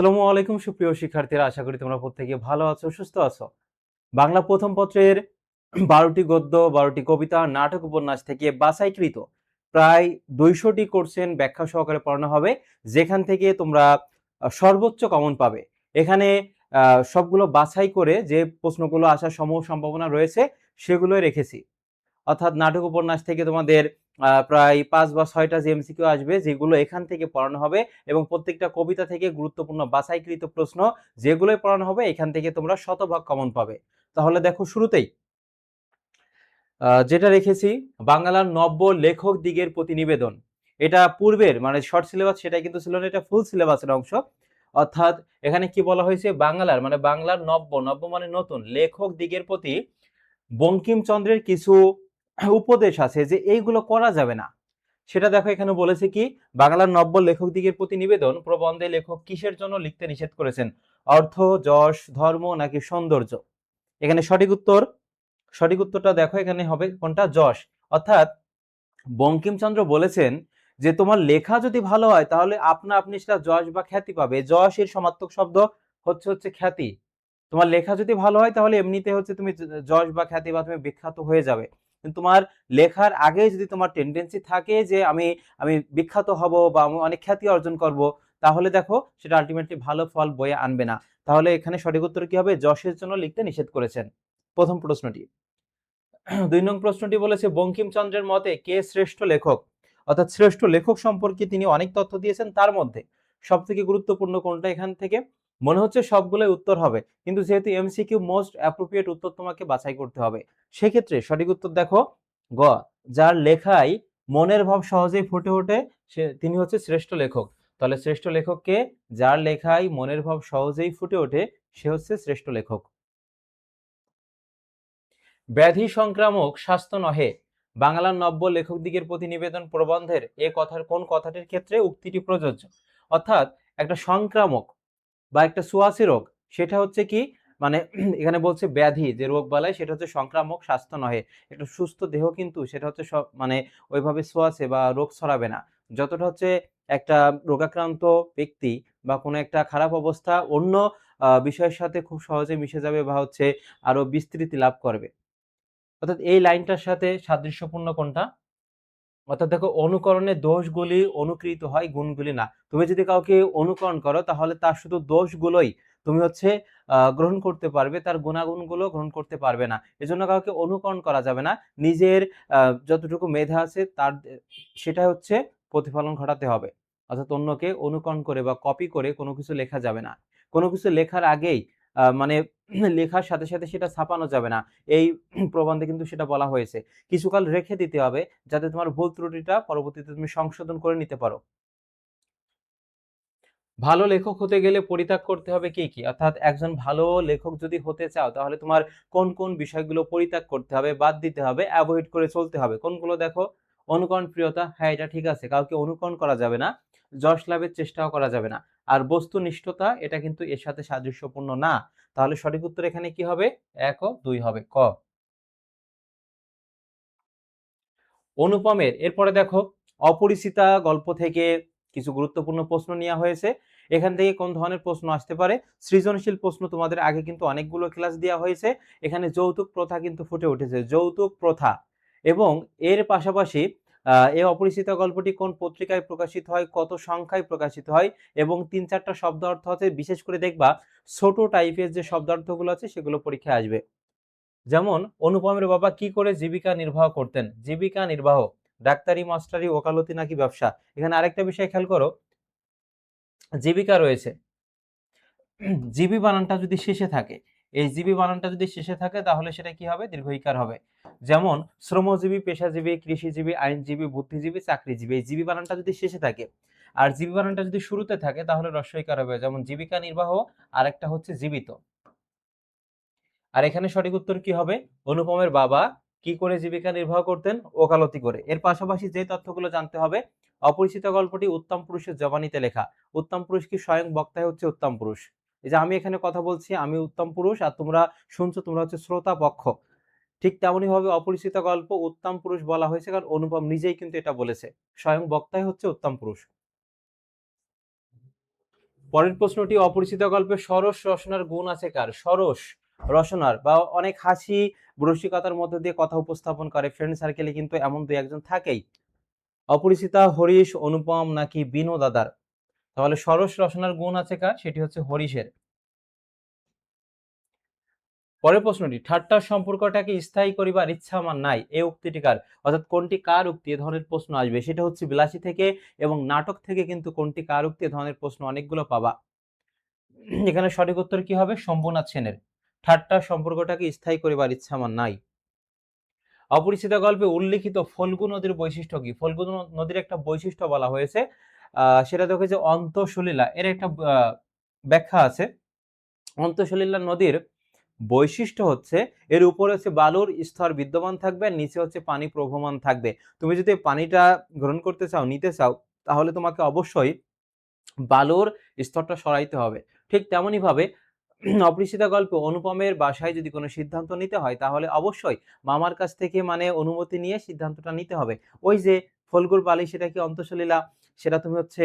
আসসালামু আলাইকুম সুপ্রিয় শিক্ষার্থীরা, আশা করি তোমরা প্রত্যেকে ভালো আছো, সুস্থ আছো। বাংলা প্রথম পত্রের 12টি গদ্য, 12টি কবিতা, নাটক, উপন্যাস থেকে বাছাইকৃত প্রায় 200টি কোশ্চেন ব্যাখ্যা সহকারে পড়ানো হবে, যেখান থেকে তোমরা সর্বোচ্চ কমন পাবে। এখানে সবগুলো বাছাই করে যে প্রশ্নগুলো আসার সম্ভাবনা রয়েছে সেগুলোই রেখেছি। অর্থাৎ নাটক উপন্যাস থেকে তোমাদের প্রায় 5 বা 6টা যে এমসিকিউ আসবে, যেগুলো এখান থেকে পড়ানো হবে, এবং প্রত্যেকটা কবিতা থেকে গুরুত্বপূর্ণ বাছাইকৃত প্রশ্ন যেগুলোই পড়ানো হবে এখান থেকে তোমরা শতভাগ কমন পাবে। তাহলে দেখো, শুরুতেই যেটা রেখেছি, বাংলার নব্য লেখক দিগের প্রতি নিবেদন। এটা পূর্বের মানে শর্ট সিলেবাস, সেটা কিন্তু ছিল না, এটা ফুল সিলেবাসের অংশ। অর্থাৎ এখানে কি বলা হয়েছে, বাংলার নব্য নব্য মানে নতুন লেখক দিগের প্রতি বঙ্কিমচন্দ্রের কিছু উপদেশ আছে যে এইগুলো করা যাবে না। সেটা দেখো, এখানে বলেছে কি, বাংলার নব্য লেখক দিগের প্রতি নিবেদন প্রবন্ধে লেখক কিসের জন্য লিখতে নিষেধ করেছেন? অর্থ, যশ, ধর্ম নাকি সৌন্দর্য? এখানে সঠিক উত্তরটা দেখো, এখানে হবে কোনটা? যশ। অর্থাৎ বঙ্কিমচন্দ্র বলেছেন যে তোমার লেখা যদি ভালো হয় তাহলে আপনা আপনি সেটা যশ বা খ্যাতি পাবে। যশ এর সমার্থক শব্দ হচ্ছে খ্যাতি। তোমার লেখা যদি ভালো হয় তাহলে এমনিতে হচ্ছে তুমি যশ বা খ্যাতি বা তুমি বিখ্যাত হয়ে যাবে। কিন্তু তোমার লেখার আগে যদি তোমার টেন্ডেন্সি থাকে যে আমি আমি বিখ্যাত হব বা আমি অনেক খ্যাতি অর্জন করব, তাহলে দেখো সেটা আলটিমেটলি ভালো ফল বয়ে আনবে না। তাহলে এখানে সঠিক উত্তর কি হবে? যশের জন্য লিখতে নিষেধ করেছেন, প্রথম প্রশ্নটি। 2 নং প্রশ্নটি বলেছে, বঙ্কিমচন্দ্রের মতে কে শ্রেষ্ঠ লেখক? অর্থাৎ শ্রেষ্ঠ লেখক সম্পর্কে তিনি অনেক তথ্য দিয়েছেন, তার মধ্যে সব থেকে গুরুত্বপূর্ণ কোনটা? এখান থেকে মনে হচ্ছে সবগুলোই উত্তর হবে, কিন্তু যেহেতু এমসিকিউ মোস্ট অ্যাপ্রোপ্রিয়েট উত্তর তোমাকে বাছাই করতে হবে। সেক্ষেত্রে সঠিক উত্তর দেখো, গ, যার লেখায় মনের ভাব সহজেই ফুটে ওঠে তিনি হচ্ছে শ্রেষ্ঠ লেখক। তাহলে শ্রেষ্ঠ লেখককে, যার লেখায় মনের ভাব সহজেই ফুটে ওঠে সে হচ্ছে শ্রেষ্ঠ লেখক। ব্যাধি সংক্রামক স্বাস্থ্য নহে, বাংলার নব্য লেখকদিগের প্রতি নিবেদন প্রবন্ধের এ কথার কোন কথাটির ক্ষেত্রে উক্তিটি প্রযোজ্য? অর্থাৎ একটা সংক্রামক বা একটা ছোঁয়াচে রোগ, সেটা হচ্ছে কি, মানে এখানে বলছে ব্যাধি যে রোগ বালাই সেটা হচ্ছে সংক্রামক, স্বাস্থ্য নহে। একটা সুস্থ দেহ কিন্তু সেটা হচ্ছে সব মানে ওইভাবে ছোঁয়াচে বা রোগ ছড়াবে না। যতটা হচ্ছে একটা রোগাক্রান্ত ব্যক্তি বা কোনো একটা খারাপ অবস্থা অন্য বিষয়ের সাথে খুব সহজে মিশে যাবে বা হচ্ছে আরো বিস্তৃতি লাভ করবে। অর্থাৎ এই লাইনটার সাথে সাদৃশ্যপূর্ণ কোনটা? অর্থাৎ দেখো, অনুকরণের দোষগুলি অনুকৃত হয়, গুণগুলি না। তুমি যদি কাউকে অনুকরণ করো তাহলে তার শুধু দোষগুলোই তুমি হচ্ছে গ্রহণ করতে পারবে, তার গুণাগুণগুলো গ্রহণ করতে পারবে না। এজন্য কাউকে অনুকরণ করা যাবে না। নিজের যতটুকু মেধা আছে তার সেটা হচ্ছে প্রতিফলন ঘটাতে হবে। অর্থাৎ অন্যকে অনুকরণ করে বা কপি করে কোনো কিছু লেখা যাবে না। কোনো কিছু লেখার আগেই মানে লেখার সাথে সাথে সেটা ছাপানো যাবে না। এই প্রবন্ধে কিন্তু সেটা বলা হয়েছে। কিছুকাল রেখে দিতে হবে যাতে তোমার ভুল ত্রুটিটা পরবর্তীতে তুমি সংশোধন করে নিতে পারো। ভালো লেখক হতে গেলে পরিত্যাগ করতে হবে কি কি? অর্থাৎ একজন ভালো লেখক যদি হতে চাও তাহলে তোমার কোন কোন বিষয়গুলো পরিত্যাগ করতে হবে, বাদ দিতে হবে, অ্যাভয়েড করে চলতে হবে? কোনগুলো দেখো, অনুকরণ প্রিয়তা, হ্যাঁ এটা ঠিক আছে, কাউকে অনুকরণ করা যাবে না, যশ লাভের চেষ্টাও করা যাবে না। আর বস্তুনিষ্ঠতা, এটা কিন্তু এর সাথে সাদৃশ্যপূর্ণ না। তাহলে সঠিক উত্তর এখানে কি হবে? 1 ও 2 হবে, ক। অনুপমের এরপরে দেখো, অপরিচিতা গল্প থেকে কিছু গুরুত্বপূর্ণ প্রশ্ন নেওয়া হয়েছে। এখান থেকে কোন ধরনের প্রশ্ন আসতে পারে? সৃজনশীল প্রশ্ন তোমাদের আগে কিন্তু অনেকগুলো ক্লাস দেওয়া হয়েছে। এখানে যৌতুক প্রথা কিন্তু ফুটে উঠেছে, যৌতুক প্রথা। এবং এর পাশাপাশি এই অপরিচিতা গল্পটি কোন পত্রিকায় প্রকাশিত হয়, কত সংখ্যায় প্রকাশিত হয়, এবং 3-4টা শব্দ অর্থ আছে। বিশেষ করে দেখবা ছোট টাইপের যে শব্দার্থগুলো আছে সেগুলো পরীক্ষায় আসবে। যেমন, অনুপমের বাবা কি করে জীবিকা নির্বাহ করতেন? জীবিকা নির্বাহ, ডাক্তারি, মাস্টারি, ওকালতি নাকি ব্যবসা? এখানে আরেকটা বিষয় খেয়াল করো, জীবিকা রয়েছে, জিবি বানানটা যদি শেষে থাকে, এই জিবি বানানটা যদি শেষে থাকে তাহলে সেটা কি হবে? দীর্ঘ ইকার হবে। যেমন শ্রমজীবী, পেশাজীবী, কৃষিজীবী, আইনজীবী, বুদ্ধিজীবী, চাকরিজীবী, এই জিবি বানানটা যদি শেষে থাকে আর জিবি বানানটা যদি শুরুতে থাকে তাহলে হ্রস্ব ইকার হবে। যেমন জীবিকা নির্বাহ, আর একটা হচ্ছে জীবিত। আর এখানে সঠিক উত্তর কি হবে? অনুপমের বাবা কি করে জীবিকা নির্বাহ করতেন? ওকালতি করে। এর পাশাপাশি যে তথ্যগুলো জানতে হবে, অপরিচিত গল্পটি উত্তম পুরুষের জবানিতে লেখা। উত্তম পুরুষ কি স্বয়ং বক্তাই হচ্ছে উত্তম পুরুষ? এই যে আমি এখানে কথা বলছি, আমি উত্তম পুরুষ, আর তোমরা শুনছো, তোমরা হচ্ছে শ্রোতা পক্ষ। ঠিক তেমনি ভাবে অপরিচিত গল্প উত্তম পুরুষ বলা হয়েছে কারণ অনুপম নিজেই কিন্তু এটা বলেছে, স্বয়ং বক্তাই হচ্ছে উত্তম পুরুষ। পরের প্রশ্নটি, অপরিচিত গল্পে সরস রসনার গুণ আছে কার? সরস রসনার বা অনেক হাসি রসিকতার মধ্যে দিয়ে কথা উপস্থাপন করে, ফ্রেন্ড সার্কেলে কিন্তু এমন দুই একজন থাকেই। অপরিচিতা হরিশ, অনুপম নাকি বিনু দাদার? তাহলে সরস রসনার গুণ আছে কার? সেটি হচ্ছে হরিশের। পরের প্রশ্নটি, ঠাট্টার সম্পর্কটাকে স্থায়ী করিবার ইচ্ছা আমার নাই, এই উক্তিটি কার? অর্থাৎ কোনটি কার উক্তি? এ ধরনের প্রশ্ন আসবে, সেটা হচ্ছে বিলাসী থেকে এবং নাটক থেকে কিন্তু কোনটি কার উক্তি? এ ধরনের প্রশ্ন অনেকগুলো পাবা। এখানে সঠিক উত্তর কি হবে? শম্ভুনাথ সেনের। ঠাট্টার সম্পর্কটাকে স্থায়ী করিবার ইচ্ছা আমার নাই। অপরিচিত গল্পে উল্লিখিত ফল্গু নদীর বৈশিষ্ট্য কি? ফল্গু নদীর একটা বৈশিষ্ট্য বলা হয়েছে, সেটা দেখো যে অন্তঃসলীলা, এর একটা ব্যাখ্যা আছে। অন্তঃসলীলা নদীর বৈশিষ্ট্য হচ্ছে এর উপরে হচ্ছে বালুর স্তর বিদ্যমান থাকবে, আর নিচে হচ্ছে পানি প্রবহমান থাকবে। তুমি যদি পানিটা গ্রহণ করতে চাও, নিতে চাও, তাহলে তোমাকে অবশ্যই বালুর স্তরটা সরাইতে হবে। ঠিক তেমনি ভাবে অপরিচিতা গল্পে অনুপমের বাসায় যদি কোনো সিদ্ধান্ত নিতে হয়, তাহলে অবশ্যই মামার কাছ থেকে মানে অনুমতি নিয়ে সিদ্ধান্তটা নিতে হবে। ওই যে ফল্গুর বালি, সেটা কি অন্তঃসলীলা, সেটা তুমি হচ্ছে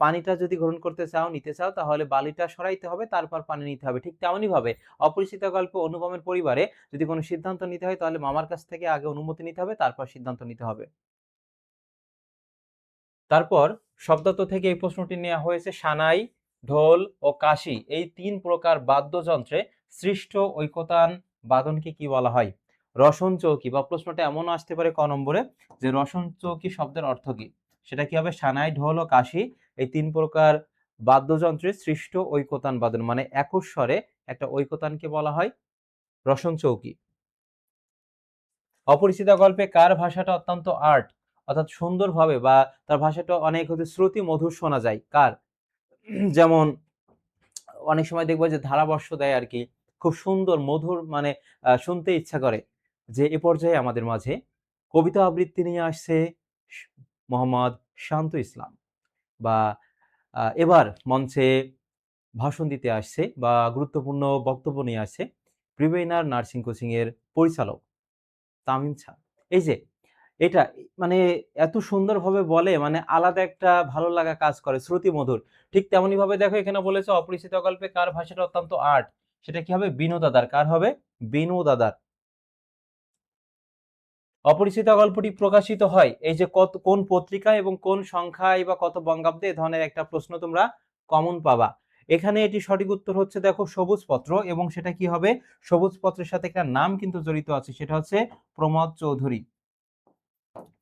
পানিটা যদি গ্রহণ করতে চাও, নিতে চাও, তাহলে বালিটা সরাইতে হবে, তারপর পানি নিতে হবে। ঠিক তেমনি ভাবে অপরিচিতা গল্পে অনুপমের পরিবারে যদি কোনো সিদ্ধান্ত নিতে হয়, তাহলে মামার কাছ থেকে আগে অনুমতি নিতে হবে, তারপর সিদ্ধান্ত নিতে হবে। তারপর শব্দার্থ থেকে এই প্রশ্নটি নেওয়া হয়েছে, সানাই, ঢোল ও কাশি এই তিন প্রকার বাদ্যযন্ত্রে সৃষ্ট ঐকতান বাদনকে কি বলা হয়? রসন চৌকি, বা প্রশ্নটা এমনও আসতে পারে ক নম্বরে, যে রসন চৌকি শব্দের অর্থ কি? সেটা কি হবে? সানাই, ঢোল ও কাশি এই তিন প্রকার বাদ্যযন্ত্রে সৃষ্ট ঐকতান বাদন, মানে একক স্বরে একটা ঐকতানকে বলা হয় রসন চৌকি। অপরিচিতা গল্পে কার ভাষাটা অত্যন্ত আর্ট, অর্থাৎ সুন্দরভাবে, বা তার ভাষাটা অনেক হচ্ছে শ্রুতি মধুর শোনা যায়, কার? যেমন অনেক সময় দেখবো যে ধারাবর্ষ দেয় আর কি, খুব সুন্দর মধুর, মানে শুনতে ইচ্ছা করে। যে এ পর্যায়ে আমাদের মাঝে কবিতা আবৃত্তি নিয়ে আসছে মোহাম্মদ শান্ত ইসলাম, বা এবার মঞ্চে ভাষণ দিতে আসছে বা গুরুত্বপূর্ণ বক্তব্য নিয়ে আসছে প্রিভেইনার নার্সিং কোচিং এর পরিচালক তামিম ছা। এই যে এটা মানে এত সুন্দরভাবে বলে, মানে আলাদা একটা ভালো লাগা কাজ করে, শ্রুতি মধুর। ঠিক তেমনি ভাবে দেখো এখানে বলেছে অপরিচিত গল্পে কার ভাষাটা অত্যন্ত আর্ট, সেটা কি হবে? বিনু দাদার। কার হবে? বিনু দাদার। অপরিচিত গল্পটি প্রকাশিত হয় এই যে কোন পত্রিকায় এবং কোন সংখ্যায় বা কত বঙ্গাব্দে, এ ধরনের একটা প্রশ্ন তোমরা কমন পাবা। এখানে এটি সঠিক উত্তর হচ্ছে দেখো সবুজ পত্র, এবং সেটা কি হবে? সবুজ পত্রের সাথে একটা নাম কিন্তু জড়িত আছে, সেটা হচ্ছে প্রমোদ চৌধুরী।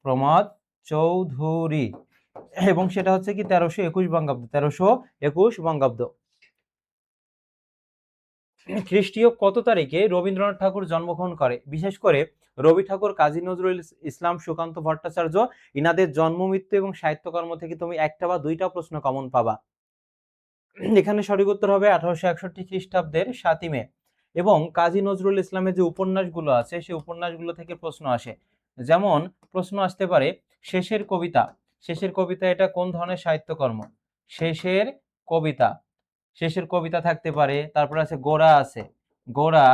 প্রমোদ চৌধুরী, এবং সেটা হচ্ছে কি 1321 বঙ্গাব্দ, 1321 বঙ্গাব্দ। খ্রিস্টীয় কত তারিখে রবীন্দ্রনাথ ঠাকুর জন্মগ্রহণ করে? বিশেষ করে রবি ঠাকুর, কাজী নজরুল ইসলাম, সুকান্ত ভট্টাচার্য, ইনাদের জন্ম, মৃত্যু এবং সাহিত্যকর্ম থেকে তুমি একটা বা দুইটা প্রশ্ন কমন পাবা। এখানে সঠিক উত্তর হবে 1861 খ্রিস্টাব্দের 7ই মে। এবং কাজী নজরুল ইসলামের যে উপন্যাসগুলো আছে, সেই উপন্যাসগুলো থেকে প্রশ্ন আসে। যেমন প্রশ্ন আসতে পারে শেষের কবিতা। শেষের কবিতা এটা কোন ধরনের সাহিত্যকর্ম? শেষের কবিতা, শেষের কবিতা থাকতে পারে। তারপর আছে গোরা, আছে গোরা,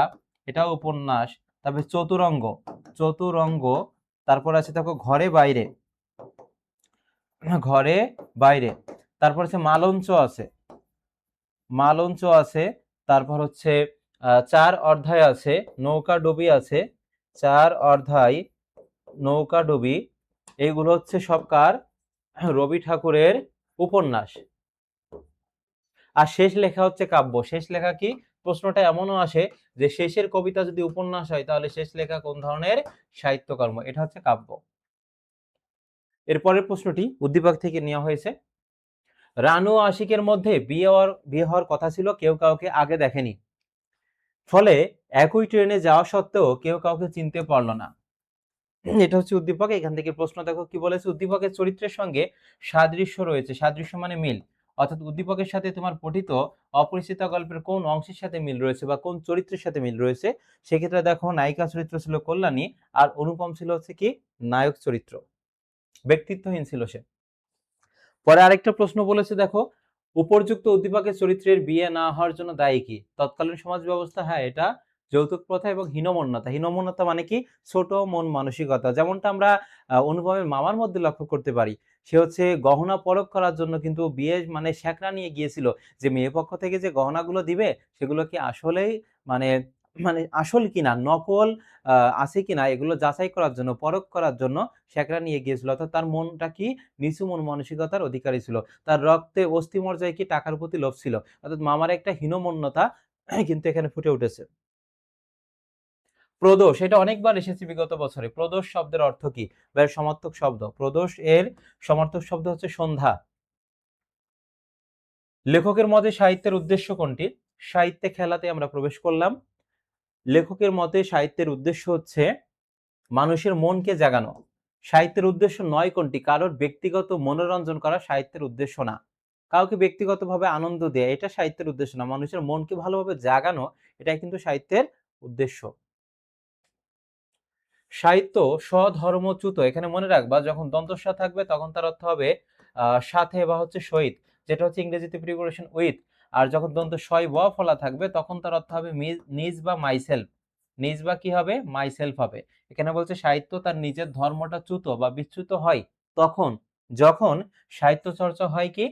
এটাও উপন্যাস। তারপরে চতুরঙ্গ, চতুরঙ্গ। তারপর আছে দেখো ঘরে বাইরে, ঘরে বাইরে। তারপর আছে মালঞ্চ আছে, মালঞ্চ আছে। তারপর হচ্ছে 4 অধ্যায় আছে, নৌকা ডুবি আছে, 4 অধ্যায় নৌকা ডুবি। এইগুলো হচ্ছে সব কার? রবি ঠাকুরের উপন্যাস। আর শেষ লেখা হচ্ছে কাব্য। শেষ লেখা কি? প্রশ্নটা এমনও আসে যে শেষের কবিতা যদি উপন্যাস হয়, তাহলে শেষ লেখা কোন ধরনের সাহিত্যকর্ম? এটা হচ্ছে কাব্য। এরপরের প্রশ্নটি উদ্দীপক থেকে নেওয়া হয়েছে, রানু ও আশিকের মধ্যে বিয়ে হওয়ার কথা ছিল, কেউ কাউকে আগে দেখেনি, ফলে একই ট্রেনে যাওয়া সত্ত্বেও কেউ কাউকে চিনতে পারলো না। এটা হচ্ছে উদ্দীপক। এখান থেকে প্রশ্ন দেখো কি বলেছে, উদ্দীপকের চরিত্রের সঙ্গে সাদৃশ্য রয়েছে। সাদৃশ্য মানে মিল, অর্থাৎ উদ্দীপকের সাথে তোমার পঠিত অপরিচিত গল্পের কোন অংশের সাথে মিল রয়েছে বা কোন চরিত্রের সাথে মিল রয়েছে? সেক্ষেত্রে দেখো নায়িকা চরিত্র ছিল কল্যাণী, আর অনুপম ছিল হচ্ছে কি নায়ক চরিত্র, ব্যক্তিত্বহীন ছিল সে। পরে আরেকটা প্রশ্ন বলেছে দেখো, উপর্যুক্ত উদ্দীপকের চরিত্রের বিয়ে না হওয়ার জন্য দায়ী কি? তৎকালীন সমাজ ব্যবস্থা। হ্যাঁ, এটা যৌতুক প্রথা এবং হীনমন্যতা। হীনমন্যতা মানে কি? ছোট মন মানসিকতা, যেমনটা আমরা অনুপমের মামার মধ্যে লক্ষ্য করতে পারি। সে হচ্ছে গহনা পরখ করার জন্য কিন্তু বিয়ে মানে স্যাকরা নিয়ে গিয়েছিল যে মেয়ে পক্ষ থেকে যে গহনাগুলো দিবে সেগুলো কি আসলেই মানে মানে আসল কিনা নকল আছে কিনা এগুলো যাচাই করার জন্য পরখ করার জন্য স্যাকরা নিয়ে গিয়েছিল। অর্থাৎ তার মনটা কি নিচু মন মানসিকতার অধিকারী ছিল। তার রক্তে অস্থিমজ্জায় কি টাকার প্রতি লোভ ছিল। অর্থাৎ মামার একটা হীনমন্যতা কিন্তু এখানে ফুটে উঠেছে। প্রদোষ এটা অনেকবার এসেছে বিগত বছরে। প্রদোষ শব্দের অর্থ কি? বা এর সমার্থক শব্দ। প্রদোষ এর সমার্থক শব্দ হচ্ছে সন্ধ্যা। লেখকের মতে সাহিত্যের উদ্দেশ্য কোনটি? সাহিত্যে খেলাতে আমরা প্রবেশ করলাম। লেখকের মতে সাহিত্যের উদ্দেশ্য হচ্ছে মানুষের মনকে জাগানো। সাহিত্যের উদ্দেশ্য নয় কোনটি? কারোর ব্যক্তিগত মনোরঞ্জন করা সাহিত্যের উদ্দেশ্য না। কাউকে ব্যক্তিগতভাবে আনন্দ দেয়া এটা সাহিত্যের উদ্দেশ্য না। মানুষের মনকে ভালোভাবে জাগানো এটাই কিন্তু সাহিত্যের উদ্দেশ্য। সাহিত্য স্বধর্মচ্যুত এখানে মনে রাখবা যখন দন্তস্ব থাকবে তখন তার অর্থ হবে সাথে বা হচ্ছে সহিত, যেটা হচ্ছে ইংরেজিতে প্রিপোজিশন উইথ। আর যখন দন্ত সয় ব ফলা থাকবে তখন তার অর্থ হবে নিজ বা মাইসেলফ। নিজ বা কি হবে? মাইসেলফ হবে। এখানে বলছে সাহিত্য তার নিজের ধর্মটা চ্যুত বা বিচ্যুত হয় তখন যখন সাহিত্য চর্চা হয় কি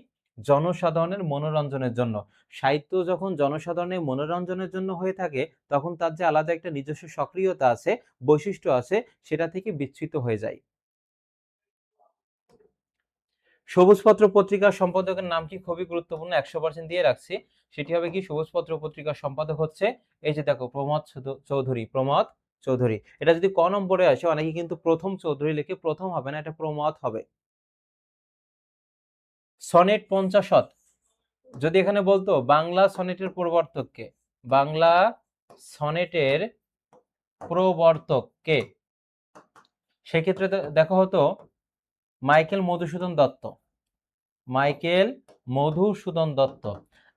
জনসাধারণের মনোরঞ্জনের জন্য। সাহিত্য যখন জনসাধারণের মনোরঞ্জনের জন্য হয়ে থাকে তখন তার যে আলাদা একটা নিজস্ব সক্রিয়তা আছে, বৈশিষ্ট্য আছে, সেটা থেকে বিচ্যুত হয়ে যায়। সবুজপত্র পত্রিকার সম্পাদকের নাম কি? খুবই গুরুত্বপূর্ণ, 100% দিয়ে রাখছি। সেটি হবে কি? সবুজপত্র পত্রিকার সম্পাদক হচ্ছে এই যে দেখো প্রমথ চৌধুরী। প্রমথ চৌধুরী। এটা যদি ক নম্বরে আসে অনেকে কিন্তু প্রথম চৌধুরী লিখে, প্রথম হবে না, এটা প্রমথ হবে। সনেট 50 যদি এখানে বলতো বাংলা সনেটের প্রবর্তক কে? বাংলা সনেটের প্রবর্তক কে? সেক্ষেত্রে দেখো হতো মাইকেল মধুসূদন দত্ত। মাইকেল মধুসূদন দত্ত।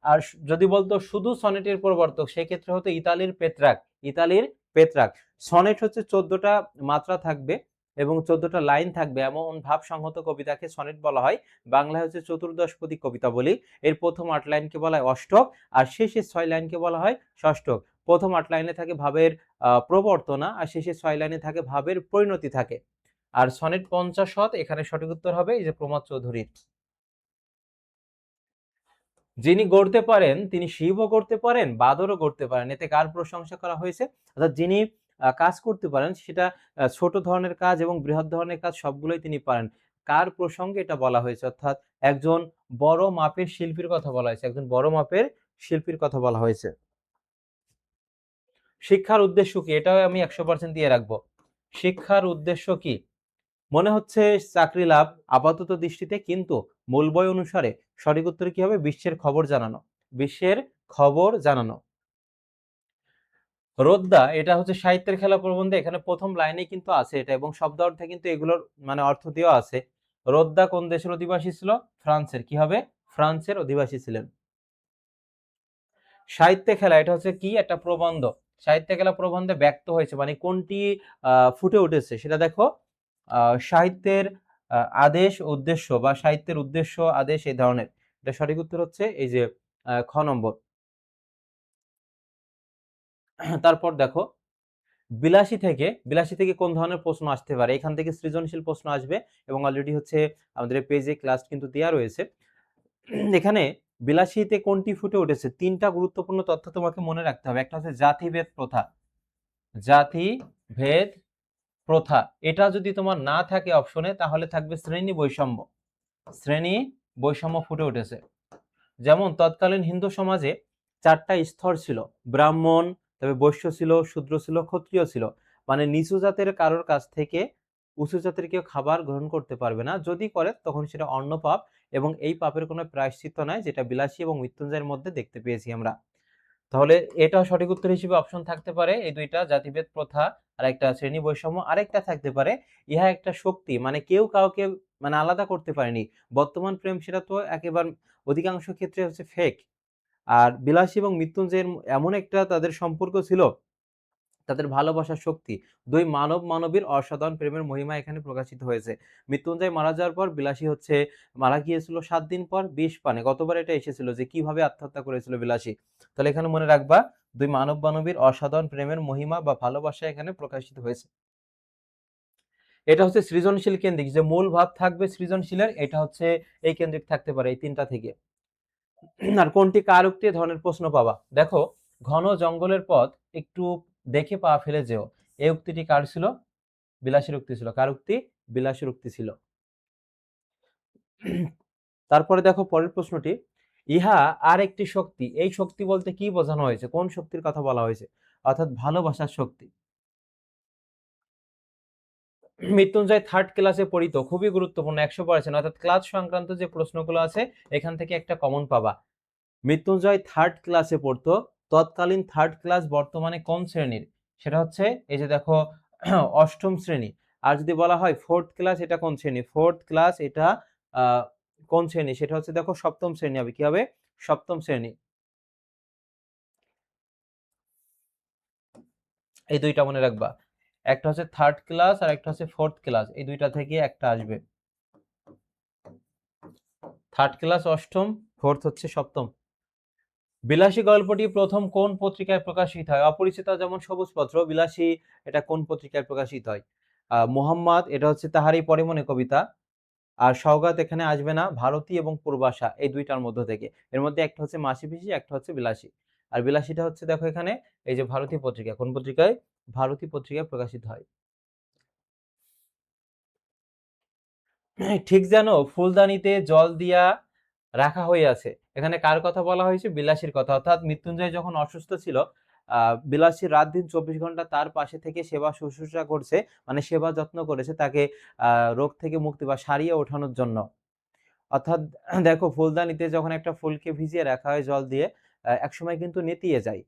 আর যদি বলতো শুধু সনেটের প্রবর্তক সেক্ষেত্রে হতো ইতালির পেত্রাক। ইতালির পেত্রাক। সনেট হচ্ছে 14টা মাত্রা থাকবে এবং 14টা লাইন থাকবে এমন ভাব সংহত কবিতাকে সনেট বলা হয়। বাংলায় হচ্ছে চতুর্দশপদী কবিতা বলি। এর প্রথম 8 লাইনকে বলা হয় অষ্টক আর শেষের 6 লাইনকে বলা হয় ষষ্ঠক। প্রথম 8 লাইনে থাকে ভাবের প্রবর্তনা আর শেষের 6 লাইনে থাকে ভাবের পরিণতি থাকে। আর সনেট 50 এখানে সঠিক উত্তর হবে এই যে প্রমথ চৌধুরীর। যিনি গড়তে পারেন তিনি শিবও গড়তে পারেন, বাদরও গড়তে পারেন। এতে কার প্রশংসা করা হয়েছে? অর্থাৎ যিনি কাজ করতে পারেন সেটা ছোট ধরনের কাজ এবং বৃহৎ ধরনের কাজ সবগুলোই তিনি পারেন। কার প্রসঙ্গে এটা বলা হয়েছে? অর্থাৎ একজন বড় মাপের শিল্পীর কথা বলা হয়েছে। একজন বড় মাপের শিল্পীর কথা বলা হয়েছে। শিক্ষার উদ্দেশ্য কি? এটাও আমি 100% দিয়ে রাখবো। শিক্ষার উদ্দেশ্য কি? মনে হচ্ছে চাকরি লাভ আপাতত দৃষ্টিতে, কিন্তু মূল বই অনুসারে সঠিক উত্তর কি হবে? বিশ্বের খবর জানানো। বিশ্বের খবর জানানো। রোদ্দা এটা হচ্ছে সাহিত্যের খেলা প্রবন্ধে, এখানে প্রথম লাইনে কিন্তু আছে এটা এবং শব্দ অর্থে কিন্তু এগুলোর মানে অর্থ দেওয়া আছে। রোদ্দা কোন দেশের অধিবাসী ছিল? ফ্রান্সের। কি হবে? ফ্রান্সের অধিবাসী ছিলেন। সাহিত্যে খেলা এটা হচ্ছে কি? একটা প্রবন্ধ। সাহিত্যে খেলা প্রবন্ধে ব্যক্ত হয়েছে মানে কোনটি ফুটে উঠেছে সেটা দেখো। সাহিত্যের আদেশ উদ্দেশ্য বা সাহিত্যের উদ্দেশ্য আদেশ এই ধরনের। এটা সঠিক উত্তর হচ্ছে এই যে খ নম্বর। তারপর দেখো বিলাসী থেকে কোন ধরনের প্রশ্ন আসতে পারে? এখান থেকে সৃজনশীল প্রশ্ন আসবে এবং অলরেডি হচ্ছে আমাদের পেজে ক্লাস কিন্তু দেওয়া রয়েছে। এখানে বিলাসীতে কোনটি ফুটে উঠেছে? 3টা গুরুত্বপূর্ণ তথ্য তোমাকে মনে রাখতে হবে। একটা হচ্ছে জাতিভেদ প্রথা। জাতিভেদ প্রথা এটা যদি তোমার না থাকে অপশনে তাহলে থাকবে শ্রেণী বৈষম্য। শ্রেণী বৈষম্য ফুটে উঠেছে। যেমন তৎকালীন হিন্দু সমাজে 4টা স্তর ছিল। ব্রাহ্মণ, তবে বৈশ্য ছিল, শূদ্র ছিল, ক্ষত্রিয় ছিল। মানে নিচু জাতের কারোর কাছ থেকে উঁচু জাতের কেউ খাবার গ্রহণ করতে পারবে না। যদি করে তখন সেটা অন্য পাপ এবং এই পাপের কোনো প্রায়শ্চিত্ত নাই, যেটা বিলাসী এবং মৃত্যুঞ্জয়ের মধ্যে দেখতে পেয়েছি আমরা। তাহলে এটা সঠিক উত্তর হিসেবে অপশন থাকতে পারে এই দুইটা, জাতিভেদ প্রথা আর একটা শ্রেণী বৈষম্য। আরেকটা থাকতে পারে ইহা একটা শক্তি, মানে কেউ কাউকে মানে আলাদা করতে পারেনি। বর্তমান প্রেম সেটা তো একেবারে অধিকাংশ ক্ষেত্রে হচ্ছে ফেক। আর বিলাসী এবং মৃত্যুঞ্জয়ের এমন একটা তাদের সম্পর্ক ছিল, তাদের ভালোবাসার শক্তি। দুই মানব মানবীর অসাধারণ প্রেমের মহিমা এখানে প্রকাশিত হয়েছে। মৃত্যুঞ্জয় মারা যাওয়ার পর বিলাসী হচ্ছে মারা গিয়েছিল 7 দিন পর বিষ পানে। গতবার এটা এসেছিল যে কিভাবে আত্মহত্যা করেছিল বিলাসী। তাহলে এখানে মনে রাখবা দুই মানব মানবীর অসাধারণ প্রেমের মহিমা বা ভালোবাসা এখানে প্রকাশিত হয়েছে। এটা হচ্ছে সৃজনশীল কেন্দ্রিক, যে মূল ভাব থাকবে সৃজনশীলের, এটা হচ্ছে এই কেন্দ্রিক থাকতে পারে এই তিনটা থেকে। আর কোনটি কার উক্তি ধরনের প্রশ্ন পাবা? দেখো, ঘন জঙ্গলের পথ একটু দেখে পা ফেলে যেও, এই উক্তিটি কার ছিল? বিলাসীর উক্তি ছিল। কার উক্তি? বিলাসীর উক্তি ছিল। তারপরে দেখো পরের প্রশ্নটি, ইহা আর একটি শক্তি, এই শক্তি বলতে কি বোঝানো হয়েছে? কোন শক্তির কথা বলা হয়েছে? অর্থাৎ ভালোবাসার শক্তি। মৃত্যুঞ্জয় থার্ড ক্লাসে পড়িত, খুবই গুরুত্বপূর্ণ, 100%, অর্থাৎ ক্লাস সংক্রান্ত যে প্রশ্নগুলো আছে এখান থেকে একটা কমন পাবা। মৃত্যুঞ্জয় থার্ড ক্লাসে পড়তো, তৎকালীন থার্ড ক্লাস বর্তমানে কোন শ্রেণীর? সেটা হচ্ছে এই যে দেখো অষ্টম শ্রেণী। আর যদি বলা হয় ফোর্থ ক্লাস, এটা কোন শ্রেণী? ফোর্থ ক্লাস এটা কোন শ্রেণী? সেটা হচ্ছে দেখো সপ্তম শ্রেণী হবে। কি হবে? সপ্তম শ্রেণী। এই দুইটা মনে রাখবা, একটা হচ্ছে থার্ড ক্লাস আর একটা হচ্ছে ফোর্থ ক্লাস, এই দুইটা থেকে একটা আসবে। থার্ড ক্লাস অষ্টম, ফোর্থ হচ্ছে সপ্তম। বিলাসী গল্পটি প্রথম কোন পত্রিকায় প্রকাশিত হয়? অপরিচিতা যেমন সবুজ পত্র, বিলাসী এটা কোন পত্রিকায় প্রকাশিত হয়? মোহাম্মদ এটা হচ্ছে তাহারই পরে মনে কবিতা, আর সওগাত এখানে আসবে না, ভারতী এবং পূর্বাশা এই দুইটার মধ্য থেকে। এর মধ্যে একটা হচ্ছে মাসি পিসি, একটা হচ্ছে বিলাসী। আর বিলাসীটা হচ্ছে দেখো এখানে এই যে ভারতী পত্রিকা, কোন পত্রিকায়? ভারতী পত্রিকায় প্রকাশিত হয়। ঠিক যেন ফুলদানিতে জল দিয়া রাখা হইয়াছে, এখানে কার কথা বলা হয়েছে? বিলাসীর কথা। অর্থাৎ মৃত্যুঞ্জয় যখন অসুস্থ ছিল, বিলাসী রাত দিন 24 ঘন্টা তার পাশে থেকে সেবা শুশ্রূষা করছে, মানে সেবা যত্ন করেছে তাকে রোগ থেকে মুক্তি বা সারিয়ে ওঠানোর জন্য। অর্থাৎ দেখো, ফুলদানিতে যখন একটা ফুলকে ভিজিয়ে রাখা হয় জল দিয়ে, একসময় কিন্তু নেতিয়ে যায়,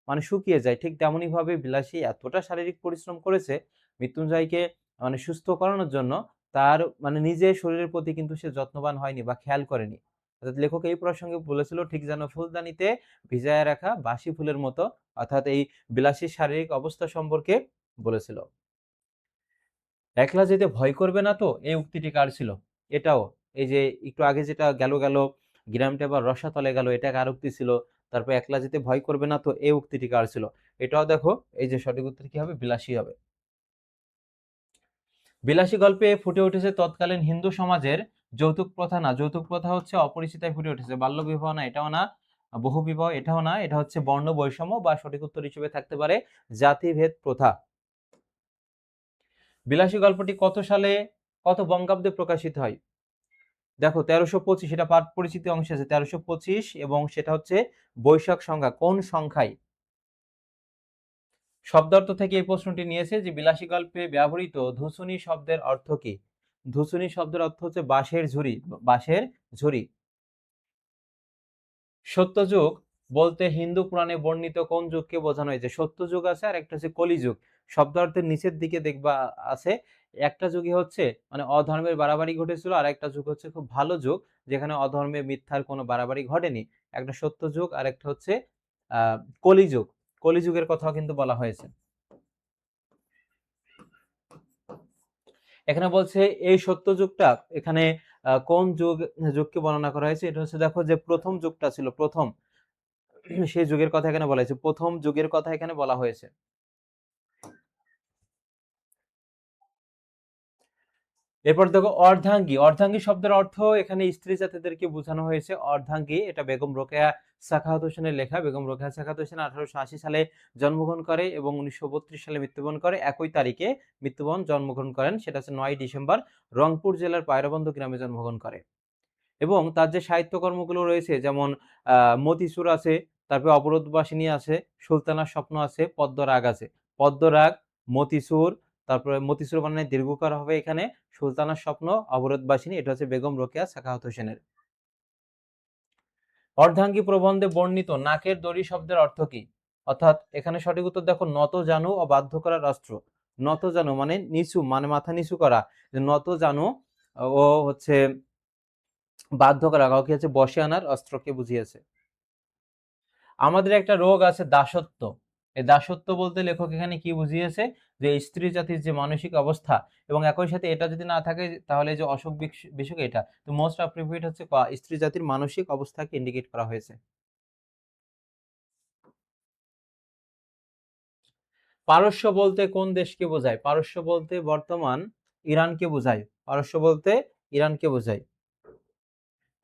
মানে শুকিয়ে যায়। ঠিক তেমনি ভাবে বিলাসী এতটা শারীরিক পরিশ্রম করেছে মৃত্যুঞ্জয়কে মানে সুস্থ করানোর জন্য, তার মানে নিজের শরীরের প্রতি কিন্তু সে যত্নবান হয়নি বা খেয়াল করেনি। অর্থাৎ লেখক এই প্রসঙ্গে বলেছিল, ঠিক যেন ফুলদানিতে ভিজায় রাখা বাসি ফুলের মতো, অর্থাৎ এই বিলাসীর শারীরিক অবস্থা সম্পর্কে বলেছিল। একলা যেতে ভয় করবে না তো, এই উক্তিটি কার ছিল? এটাও এই যে একটু আগে যেটা গেল গেল, গ্রামটা এবার রসাতলে গেল, এটা কার উক্তি ছিল? তারপর একলা যেতে ভয় করবে না তো, এই উক্তিটি কার ছিল? এটাও দেখো, এই যে সঠিক উত্তর কি হবে? বিলাসী হবে। বিলাসী গল্পে ফুটে উঠেছে তৎকালীন হিন্দু সমাজের যৌতুক প্রথা না, যৌতুক প্রথা হচ্ছে অপরিচিতায় ফুটে উঠেছে। বাল্য বিবাহ না, এটাও না। বহু বিবাহ, এটাও না। এটা হচ্ছে বর্ণ বৈষম্য, বা সঠিক উত্তর হিসেবে থাকতে পারে জাতিভেদ প্রথা। বিলাসী গল্পটি কত সালে, কত বঙ্গাব্দে প্রকাশিত হয়? দেখো 1325, এটা পাঠ পরিচিতি অংশে আছে 1325, এবং সেটা হচ্ছে বৈশাখ সংখ্যা, কোন সংখ্যায়? শব্দার্থ থেকে এই প্রশ্নটি নিয়েছে যে বিলাসী গল্পে ব্যবহৃত ধুসুনি শব্দের অর্থ কি? ধুসুনি শব্দের অর্থ হচ্ছে বাঁশের ঝুড়ি, বাঁশের ঝুড়ি। সত্যযুগ বলতে হিন্দু পুরাণে বর্ণিত কোন যুগকে বোঝানো হয়েছে? সত্যযুগ আছে, আর একটা হচ্ছে কলিযুগ। শব্দার্থের নিচের দিকে দেখবা আছে, একটা যুগে হচ্ছে মানে অধর্মের বাড়াবাড়ি ঘটেছিল, আর একটা যুগ হচ্ছে খুব ভালো যুগ, যেখানে অধর্মে মিথ্যার কোনো বাড়াবাড়ি ঘটেনি। একটা সত্য যুগ আর একটা হচ্ছে কলিযুগ। কলিযুগের কথাও কিন্তু বলা হয়েছে। এখানে বলছে এই সত্য যুগটা, এখানে কোন যুগকে বর্ণনা করা হয়েছে? এটা হচ্ছে দেখো যে প্রথম যুগটা ছিল, প্রথম, সেই যুগের কথা এখানে বলা হয়েছে, প্রথম যুগের কথা এখানে বলা হয়েছে। এরপর দেখো অর্ধাঙ্গী, অর্ধাঙ্গী শব্দের অর্থ এখানে স্ত্রী জাতিদেরকে বোঝানো হয়েছে। অর্ধাঙ্গী এটা বেগম রোকেয়া সাখাওয়াত হোসেনের লেখা। বেগম রোকেয়া সাখাওয়াত হোসেন 1880 সালে জন্মগ্রহণ করে এবং 1932 সালে মৃত্যুবরণ করে। একই তারিখে জন্মগ্রহণ করেন, সেটা হচ্ছে 9 ডিসেম্বর, রংপুর জেলার পায়রাবন্ধ গ্রামে জন্মগ্রহণ করে। এবং তার যে সাহিত্যকর্মগুলো রয়েছে, যেমন মতিচুর আছে, তারপরে অবরোধবাসিনী আছে, সুলতানার স্বপ্ন আছে, পদ্মরাগ আছে। পদ্মরাগ, মতিচুর, তারপরে মতিচুর বানানে দীর্ঘকার হবে এখানে, সুলতানার স্বপ্ন, অবরোধবাসিনী, এটা হচ্ছে বেগম রোকেয়া সাখাওয়াত হোসেনের। অর্ধাঙ্গী প্রবন্ধে বর্ণিত নাকের দড়ি শব্দের অর্থ কি? অর্থাৎ এখানে সঠিক উত্তর দেখো, নত জানু ও বাধ্য করার অস্ত্র। নত জানু মানে নিচু, মানে মাথা নিচু করা। নত জানু ও হচ্ছে বাধ্য করা, কাউকে হচ্ছে বশে আনার অস্ত্রকে বুঝিয়েছে। আমাদের একটা রোগ আছে দাসত্ব, এই দাসত্ব বলতে লেখক এখানে কি বুঝিয়েছে? যে স্ত্রী জাতির যে মানসিক অবস্থা, এবং একই সাথে এটা যদি না থাকে তাহলে যে অসুখ বিসুখ, এটা তো মোস্ট অ্যাপ্রোপ্রিয়েট হচ্ছে স্ত্রী জাতির মানসিক অবস্থাকে ইন্ডিকেট করা হয়েছে। পারস্য বলতে কোন দেশকে বোঝায়? পারস্য বলতে বর্তমান ইরানকে বোঝায়, পারস্য বলতে ইরানকে বোঝায়।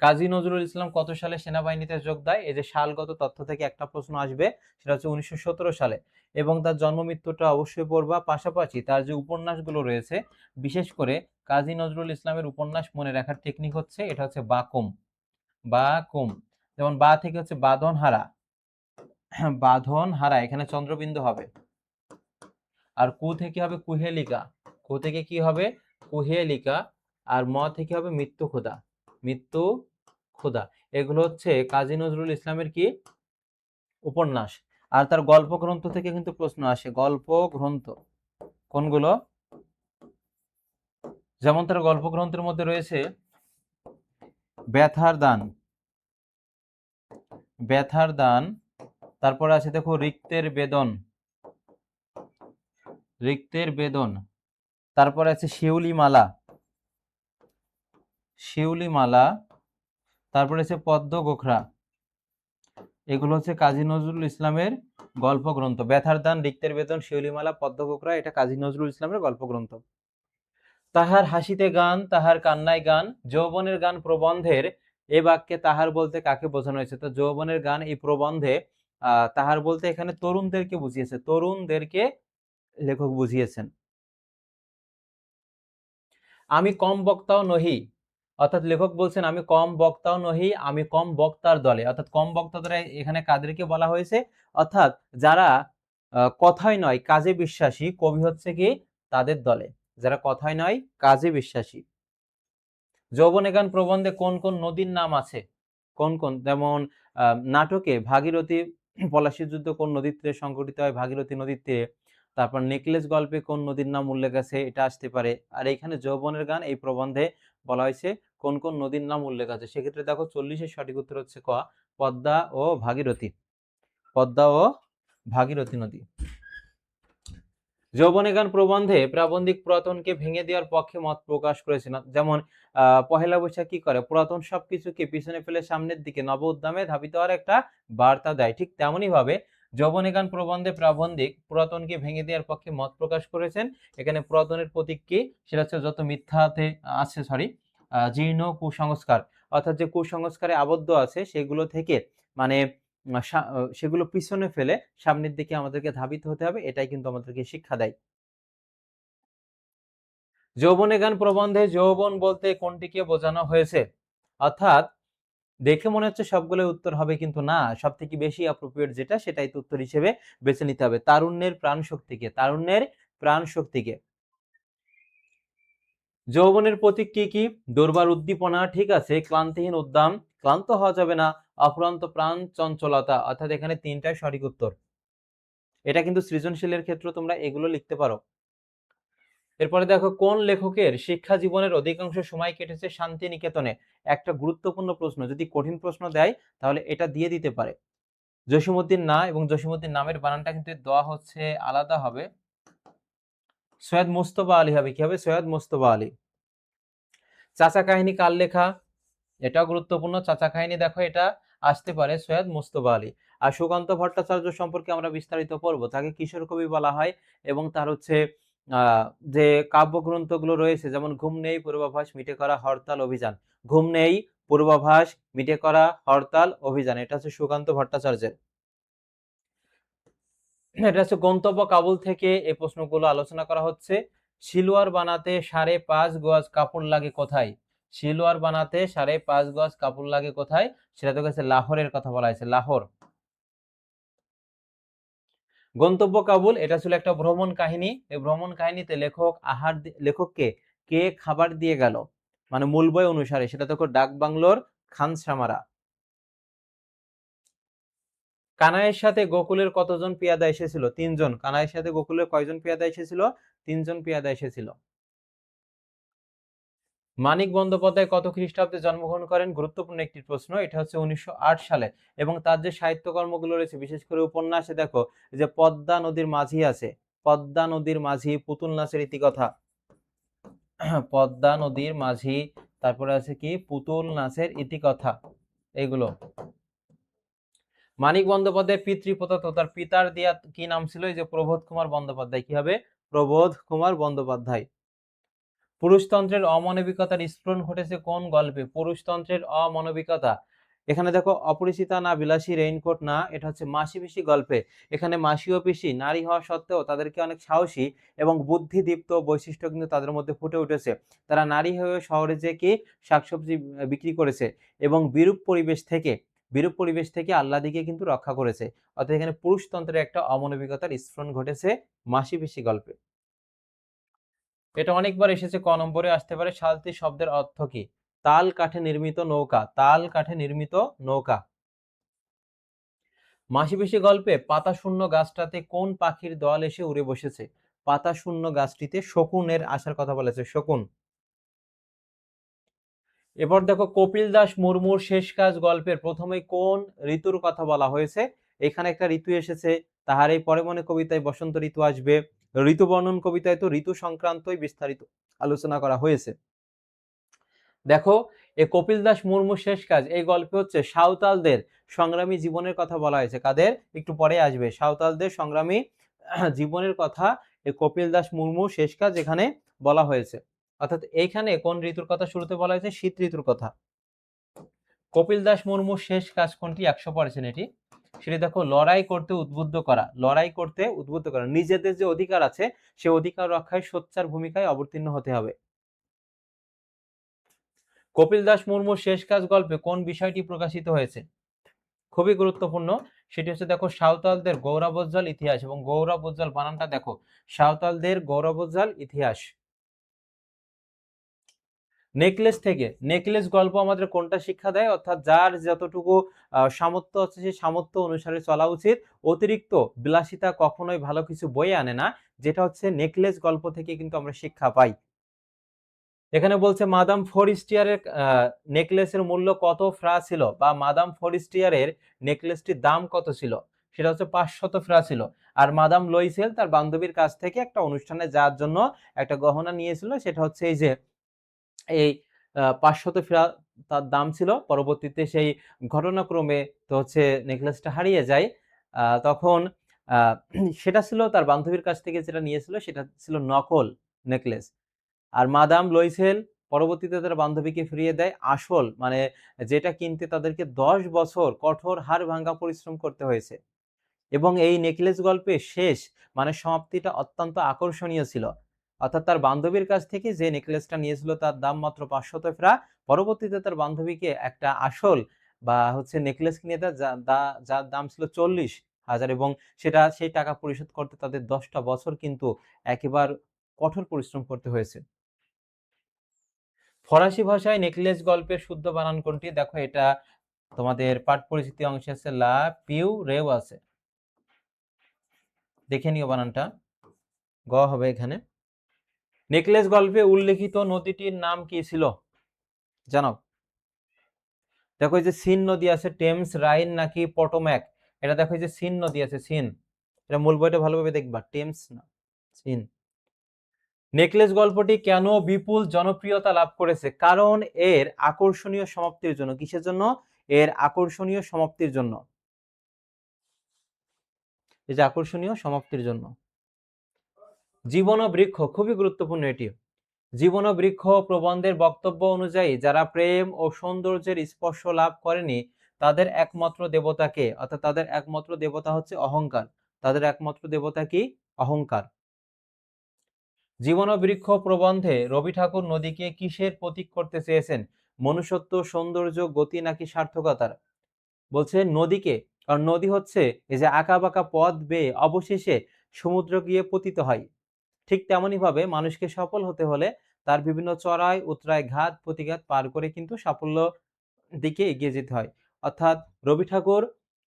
কাজী নজরুল ইসলাম কত সালে সেনাবাহিনীতে যোগ দেয়? এই যে সালগত তথ্য থেকে একটা প্রশ্ন আসবে, সেটা হচ্ছে 1917 সালে। এবং তার জন্ম মৃত্যুটা অবশ্যই পড়বা। পাশাপাশি তার যে উপন্যাসগুলো রয়েছে, বিশেষ করে কাজী নজরুল ইসলামের উপন্যাস মনে রাখার টেকনিক হচ্ছে, এটা হচ্ছে বাকুম। বাকুম, যেমন বা থেকে হচ্ছে বাঁধনহারা, বাঁধনহারা, এখানে চন্দ্রবিন্দু হবে। আর কু থেকে হবে কুহেলিকা, কু থেকে কি হবে? কুহেলিকা। আর ম থেকে হবে মৃত্যু খোদা, মৃত্যু খোদা। এগুলো হচ্ছে কাজী নজরুল ইসলামের কি উপন্যাস। আর তার গল্প গ্রন্থ থেকে কিন্তু প্রশ্ন আসে, গল্প গ্রন্থ কোনগুলো? যেমন তার গল্প গ্রন্থের মধ্যে রয়েছে ব্যথার দান, ব্যথার দান। তারপরে আছে দেখো রিক্তের বেদন, রিক্তের বেদন। তারপরে আছে শিউলি মালা, শিউলি মালা। তারপরে আছে পদ্ম গোখরা। এগুলো হচ্ছে কাজী নজরুল ইসলামের গল্প গ্রন্থ। ব্যথার দান, রিক্তের বেদন, শিউলিমালা, পদ্ম গোখরা, এটা কাজী নজরুল ইসলামের গল্প গ্রন্থ। তাহার হাসিতে গান, তাহার কান্নায় গান, যৌবনের গান প্রবন্ধের এ বাক্যে তাহার বলতে কাকে বোঝানো হয়েছে? তো যৌবনের গান এই প্রবন্ধে তাহার বলতে এখানে তরুণদেরকে বুঝিয়েছে, তরুণদেরকে লেখক বুঝিয়েছেন। আমি কম বক্তাও নহি, অর্থাৎ লেখক বলছেন আমি কম বক্তাও নহি, আমি কম বক্তার দলে। অর্থাৎ কম বক্তা দ্বারা এখানে কাদেরকে বলা হয়েছে? অর্থাৎ যারা কথায় নয় কাজে বিশ্বাসী, কবি হচ্ছে কি তাদের দলে, যারা কথায় নয় কাজে বিশ্বাসী। যৌবনে গান প্রবন্ধে কোন কোন নদীর নাম আছে? কোন কোন? যেমন নাটকে ভাগীরথী পলাশীর যুদ্ধ কোন নদীর তীরে সংঘটিত হয়? ভাগীরথী নদীর তীরে। তারপর নেকলেস গল্পে কোন নদীর নাম উল্লেখ আছে? এটা আসতে পারে। আর এখানে যৌবনের গান এই প্রবন্ধে বলা হয়েছে কোন কোন নদীর নাম উল্লেখ আছে? সেক্ষেত্রে দেখো 40-এর সঠিক উত্তর হচ্ছে ক, পদ্মা ও ভাগীরথী, পদ্মা ও ভাগীরথী নদী। যৌবনে গান প্রবন্ধে প্রাবন্ধিক পুরাতনকে ভেঙে দেওয়ার পক্ষে মত প্রকাশ করেছেন। যেমন পহেলা বৈশাখ কি করে? পুরাতন সবকিছুকে পিছনে ফেলে সামনের দিকে নব উদ্যমে ধাবিত হওয়ার একটা বার্তা দেয়। ঠিক তেমনই ভাবে যৌবনে গান প্রবন্ধে প্রাবন্ধিক পুরাতনকে ভেঙে দেওয়ার পক্ষে মত প্রকাশ করেছেন। এখানে পুরাতনের প্রতীক কি? সেটা হচ্ছে যত মিথ্যাতে আছে, জীর্ণ কুসংস্কার, অর্থাৎ যে কুসংস্কারে আবদ্ধ আছে সেগুলো থেকে মানে সেগুলো পিছনে ফেলে সামনের দিকে আমাদেরকে ধাবিত হতে হবে, এটাই কিন্তু আমাদেরকে শিক্ষা দেয়। যৌবনে গান প্রবন্ধে যৌবন বলতে কোনটিকে বোঝানো হয়েছে? অর্থাৎ দেখে মনে হচ্ছে সবগুলো উত্তর হবে, কিন্তু না, সব থেকে বেশি অ্যাপ্রোপ্রিয়েট যেটা সেটাই তো উত্তর হিসেবে বেছে নিতে হবে। তারুণ্যের প্রাণ শক্তিকে, তারুণ্যের প্রাণ শক্তিকে। যৌবনের প্রতীক কি কি? দুর্বার উদ্দীপনা, ঠিক আছে, ক্লান্তিহীন উদ্দাম, ক্লান্ত হওয়া যাবে না, অফুরন্ত প্রাণ চঞ্চলতা, অর্থাৎ এখানে তিনটাই সঠিক উত্তর। এটা কিন্তু সৃজনশীলের ক্ষেত্রে তোমরা এগুলো লিখতে পারো। এরপরে দেখো কোন লেখকের শিক্ষা জীবনের অধিকাংশ সময় কেটেছে শান্তিনিকেতনে? একটা গুরুত্বপূর্ণ প্রশ্ন, যদি কঠিন প্রশ্ন দেয় তাহলে এটা দিয়ে দিতে পারে। জসীমউদ্দিন না, এবং জসীমউদ্দিন নামের বানানটা কিন্তু দেওয়া হচ্ছে আলাদা হবে, সৈয়দ মুস্তফা আলী হবে। কি হবে? সৈয়দ মুস্তফা আলী। চাচা কাহিনী কার লেখা? এটাও গুরুত্বপূর্ণ। চাচা কাহিনী দেখো এটা আসতে পারে সৈয়দ মুস্তফা আলী। আর সুকান্ত ভট্টাচার্য সম্পর্কে আমরা বিস্তারিত পড়বো। তাকে কিশোর কবি বলা হয়, এবং তার হচ্ছে যে কাব্যগ্রন্থগুলো রয়েছে, যেমন ঘুম নেই, পূর্বাভাস, মিটে করা, হরতাল, অভিযান। ঘুম নেই, পূর্বাভাস, মিটে করা, হরতাল, অভিযান, এটা হচ্ছে সুকান্ত ভট্টাচার্যের। এটা হচ্ছে গন্তব্য কাবুল থেকে এই প্রশ্নগুলো আলোচনা করা হচ্ছে। শিলওয়ার বানাতে 5.5 গজ কাপড় লাগে কোথায়? শিলওয়ার বানাতে 5.5 গজ কাপড় লাগে কোথায়? সেটা তো কাছে লাহোরের কথা বলা হয়েছে, লাহোর। গন্তব্য কাবুল এটা ছিল একটা ভ্রমণ কাহিনী। এই ভ্রমণ কাহিনীতে লেখককে কে খাবার দিয়ে গেল, মানে মূল বই অনুসারে, সেটা দেখো ডাক বাংলোর খানসামারা। কানাইয়ের সাথে গোকুলের কতজন পেয়াদা এসেছিল? 3 জন। কানাইয়ের সাথে গোকুলের কয়জন পেয়াদা এসেছিল? 3 জন পেয়াদা এসেছিল। মানিক বন্দ্যোপাধ্যায় কত খ্রিস্টাব্দে জন্মগ্রহণ করেন? গুরুত্বপূর্ণ একটি প্রশ্ন। এটা হচ্ছে 1908 সালে। এবং তার যে সাহিত্যকর্মগুলো রয়েছে, বিশেষ করে উপন্যাসে দেখো যে পদ্মা নদীর মাঝি আছে, পদ্মা নদীর মাঝি, পুতুল নাচের ইতিকথা, পদ্মা নদীর মাঝি, তারপরে আছে কি পুতুল নাচের ইতিকথা, এইগুলো। মানিক বন্দ্যোপাধ্যায় পিতৃপ্রদত্ত, তার পিতার দিয়া কি নাম ছিল? এই যে প্রবোধ কুমার বন্দ্যোপাধ্যায়। কি হবে? প্রবোধ কুমার বন্দ্যোপাধ্যায়। পুরুষতন্ত্রের অমানবিকতার স্ফুরণ ঘটেছে কোন গল্পে? পুরুষতন্ত্রের অমানবিকতা, এখানে দেখো অপরিচিতা না, বিলাসী, রেইনকোট না, এটা হচ্ছে মাসি পিসি গল্পে। এখানে মাসি ও পিসি নারী হওয়া সত্ত্বেও তাদেরকে অনেক সাহসী এবং বুদ্ধিদীপ্ত বৈশিষ্ট্য কিন্তু তাদের মধ্যে ফুটে উঠেছে। তারা নারী হয়ে শহরে যে কি শাকসবজি বিক্রি করেছে এবং বিরূপ পরিবেশ থেকে আল্লাদিকে কিন্তু রক্ষা করেছে। অর্থাৎ এখানে পুরুষতন্ত্রের একটা অমানবিকতার স্ফুরণ ঘটেছে মাসি পিসি গল্পে। এটা অনেকবার এসেছে, ক নম্বরে আসতে পারে। সালতি শব্দের অর্থ কি? তাল কাঠে নির্মিত নৌকা, তাল কাঠে নির্মিত নৌকা। মাসি পিসি গল্পে পাতা শূন্য গাছটাতে কোন পাখির দল এসে উড়ে বসেছে? পাতা শূন্য গাছটিতে শকুনের আসার কথা বলেছে, শকুন। এবার দেখো কপিল দাস মুর্মুর শেষ কাজ গল্পের প্রথমে কোন ঋতুর কথা বলা হয়েছে? এখানে একটা ঋতু এসেছে, তাহার এই পরে মনে কবিতায় বসন্ত ঋতু আসবে। ঋতু বর্ণন কবিতায় তো ঋতু সংক্রান্তই বিস্তারিত আলোচনা করা হয়েছে। দেখো এই কপিল দাস মুর্মুর শেষ কাজ এই গল্পে হচ্ছে সাঁওতালদের সংগ্রামী জীবনের কথা বলা হয়েছে। কাদের? একটু পরে আসবে। সাঁওতালদের সংগ্রামী জীবনের কথা এই কপিল দাস মুর্মুর শেষ কাজ এখানে বলা হয়েছে। অর্থাৎ এইখানে কোন ঋতুর কথা শুরুতে বলা হয়েছে? শীত ঋতুর কথা। কপিল দাস মুর্মুর শেষ কাজ কোনটি? 100% এটি। সেটি দেখো লড়াই করতে উদ্বুদ্ধ করা, লড়াই করতে উদ্বুদ্ধ করা। নিজেদের যে অধিকার আছে সে অধিকার রক্ষায় সোচ্চার ভূমিকায় অবতীর্ণ হতে হবে। কপিল দাস মুর্মুর শেষ কাজ গল্পে কোন বিষয়টি প্রকাশিত হয়েছে? খুবই গুরুত্বপূর্ণ, সেটি হচ্ছে দেখো সাঁওতালদের গৌরবোজ্জ্বল ইতিহাস, এবং গৌরবোজ্জ্বল বানানটা দেখো, সাঁওতালদের গৌরবোজ্জ্বল ইতিহাস। নেকলেস গল্প আমাদের কোনটা শিক্ষা দেয়? অর্থাৎ যার যতটুকু সামর্থ্য আছে সেই সামর্থ্য অনুসারে চলা উচিত। অতিরিক্ত বিলাসিতা কখনোই ভালো কিছু বয়ে আনে না, যেটা হচ্ছে নেকলেস গল্প থেকে কিন্তু আমরা শিক্ষা পাই। এখানে বলছে মাদাম ফরিস্টিয়ারের নেকলেসের মূল্য কত ফ্রা ছিল, বা মাদাম ফরিস্টিয়ারের নেকলেসটির দাম কত ছিল? সেটা হচ্ছে 500 ফ্রা ছিল। আর মাদাম লইসেল তার বান্ধবীর কাছ থেকে একটা অনুষ্ঠানে যাওয়ার জন্য একটা গহনা নিয়েছিল, সেটা হচ্ছে এই যে এই 500 ফ্রা তার দাম ছিল। পরবর্তীতে সেই ঘটনাক্রমে তো হচ্ছে নেকলেসটা হারিয়ে যায়। তখন সেটা ছিল তার বান্ধবীর কাছ থেকে যেটা নিয়েছিল সেটা ছিল নকল নেকলেস। আর মাদাম লইসেল পরবর্তীতে তার বান্ধবীকে ফিরিয়ে দেয় আসল, মানে যেটা কিনতে তাদেরকে 10 বছর কঠোর হাড় ভাঙা পরিশ্রম করতে হয়েছে। এবং এই নেকলেস গল্পের শেষ মানে সমাপ্তিটা অত্যন্ত আকর্ষণীয় ছিল। অর্থাৎ তার বান্ধবীর কাছ থেকে যে নেকলেসটা নিয়েছিল তার দাম মাত্র 500 ফ্রা। পরবর্তীতে তার বান্ধবীকে একটা আসল বা হচ্ছে নেকলেস কিনে দেয় যার দাম ছিল 40,000, এবং সেই টাকা পরিশোধ করতে তাদের 10টা বছর কিন্তু একেবারে কঠোর পরিশ্রম করতে হয়েছে। ফরাসি ভাষায় নেকলেস গল্পের শুদ্ধ বানান কোনটি? দেখো এটা তোমাদের পাঠ পরিচিতি অংশে আছে, লা পিউ রেও আছে, দেখে নিও বানানটা, গ হবে এখানে। নেকলেস গল্পে উল্লেখিত নদীটির নাম কি ছিল জানো? দেখো এই যে সিন নদী আছে, টেমস, রাইন নাকি পটোম্যাক? এটা দেখো এই যে সিন নদী আছে, সিন। এটা মূল বইটা ভালোভাবে দেখবা, টেমস না সিন। নেকলেস গল্পটি কেন বিপুল জনপ্রিয়তা লাভ করেছে? কারণ এর আকর্ষণীয় সমাপ্তির জন্য। কিসের জন্য? এর আকর্ষণীয় সমাপ্তির জন্য। এই যে আকর্ষণীয় সমাপ্তির জন্য। জীবন ও বৃক্ষ, খুবই গুরুত্বপূর্ণ এটি। জীবন ও বৃক্ষ প্রবন্ধের বক্তব্য অনুযায়ী যারা প্রেম ও সৌন্দর্যের স্পর্শ লাভ করেনি তাদের একমাত্র দেবতাকে, অর্থাৎ তাদের একমাত্র দেবতা হচ্ছে অহংকার। তাদের একমাত্র দেবতা কি? অহংকার। জীবন ও বৃক্ষ প্রবন্ধে রবি ঠাকুর নদীকে কিসের প্রতীক করতে চেয়েছেন? মনুষ্যত্ব, সৌন্দর্য, গতি নাকি সার্থকতার? বলছে নদীকে, কারণ নদী হচ্ছে এই যে আঁকা বাঁকা পথ বেয়ে অবশেষে সমুদ্র গিয়ে পতিত হয়। ঠিক তেমনি ভাবে মানুষকে সফল হতে হলে তার বিভিন্ন চড়াই উতরাই ঘাত প্রতিঘাত পার করে কিন্তু সাফল্য দিকে এগিয়ে যেতে হয়। অর্থাৎ রবি ঠাকুর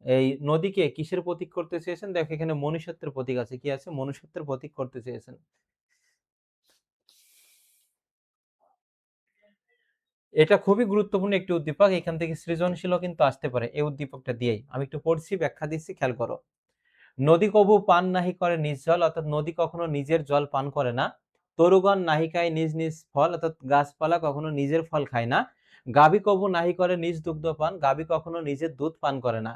এই নদীকে কিসের প্রতীক করতে চেয়েছেন? দেখো এখানে মনুষ্যত্বের প্রতীক আছে, কি আছে? মনুষ্যত্বের প্রতীক করতে চেয়েছেন। এটা খুবই গুরুত্বপূর্ণ একটি উদ্দীপক, এখান থেকে সৃজনশীলও কিন্তু আসতে পারে এই উদ্দীপকটা দিয়েই। আমি একটু পড়ছি, ব্যাখ্যা দিচ্ছি, খেয়াল করো। নদী কবু পান নাহি করে নিজ জল, অর্থাৎ নদী কখনো নিজের জল পান করে না। তরুগণ নাহি খায় নিজ নিজ ফল, অর্থাৎ গাছপালা কখনো নিজের ফল খায় না। গাভী কবু নাহি করে নিজ দুগ্ধ পান, গাভী কখনো নিজের দুধ পান করে না।